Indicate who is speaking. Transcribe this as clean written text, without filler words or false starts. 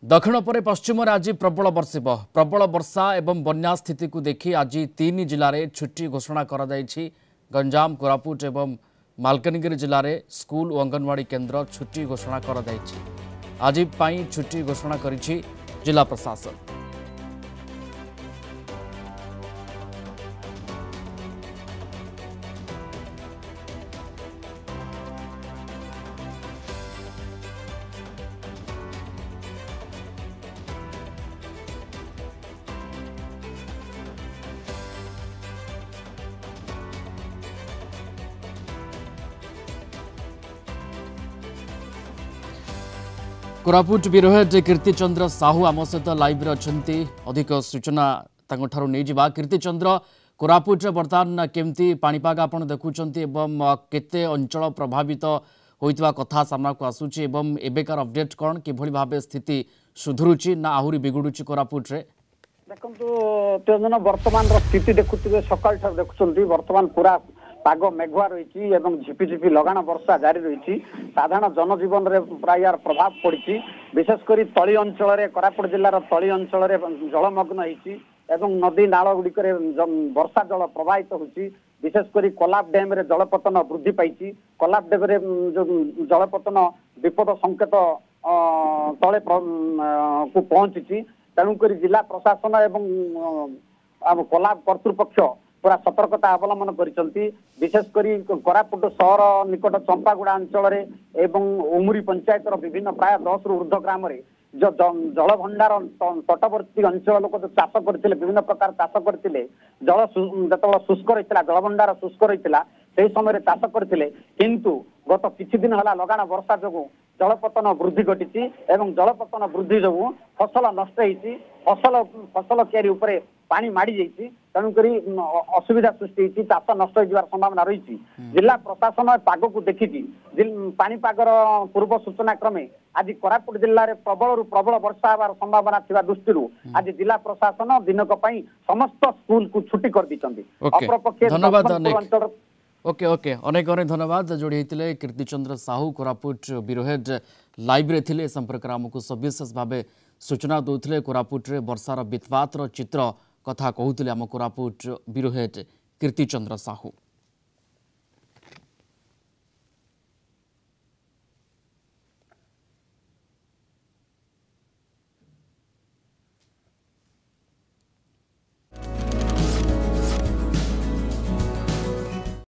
Speaker 1: दक्षिण पर पश्चिम आज प्रबल बर्षिब प्रबल वर्षा एवं बन्या स्थिति को देखि आज 3 जिले में छुट्टी घोषणा कर गंजाम कोरापुट एवं मालकानगिरी जिले में स्कूल और अंगनवाड़ी केन्द्र छुट्टी घोषणा कर आज छुट्टी घोषणा करिछि जिला प्रशासन। कोरापुट बिरोहेड कीर्तिचंद्र साहू आम सहित लाइव अच्छा अधिक सूचना नहीं जा। कीर्तिचंद्र कोरापुट बर्तमान केमती पाणीपाग आप देखुंट केते अंचल प्रभावित होइतवा कथा सामना को आसुची एवं एबेकार अपडेट कौन कि भाव स्थिति सुधरुची ना आहुरी बिगुड़ुची कोरापुट रे?
Speaker 2: देखो वर्तमान स्थिति देखुए सकाल देखुं वर्तमान पूरा पाग मेघुआ रही झिपिझिपि लगाण वर्षा जारी रही साधारण जनजीवन में प्राय यार प्रभाव पड़ी विशेषकर तली अंचल कोरापुट जिलार तली अंचल जलमग्न होती नदी नाल गुड़िक वर्षा जल प्रवाहित होती विशेषकर कोलाब डैम रे जलपतन वृद्धि पाई कोलाब डैम रे जो जलपतन विपद संकेत तले को पहुंची तेणुक जिला प्रशासन एवं कोलाब कर्तृपक्ष पूरा सतर्कता अवलंबन करिसंती विशेषकर कोरापुट शहर निकट चंपागुड़ा अंचल उमुरी पंचायत विभिन्न प्राय 10 रु ऊर्ध्व ग्राम जो जल भंडार तटवर्ती अंचल लोक जो चाष करते विभिन्न प्रकार चाष करते जल जो शुष्क रही जल भंडार शुष्क रही से समय चाष करते किंतु गत किछि दिन है लगाण वर्षा जो जलपतन वृद्धि घटी एवं जलपतन वृद्धि जो फसल नष्ट होती फसल क्यारी उपरे पानी माड़ी जाइए तेणुक असुविधा सृष्टि चाष नष्ट हो संभावना रही। जिला प्रशासन पाग को देखी पानीपागर पूर्व सूचना क्रमे आज कोरापुट जिले में प्रबल प्रबल वर्षा होवार संभावना थिबा दृष्टि आज जिला प्रशासन दिनक पई समस्त स्कूल को छुट्टी कर दी।
Speaker 1: धन्यवाद ओके ओके अनेक अनेक धन्यवाद जोड़ी होते कीर्तिचंद्र साहू कोरापुट बिरोहेड लाइव रे थिले संपर्क आमको सविशेष भाव सूचना दौले कोरापुट रे वर्षार बितवातर चित्र कथा कहते आम कोरापुट बिरोहेड कीर्तिचंद्र साहू।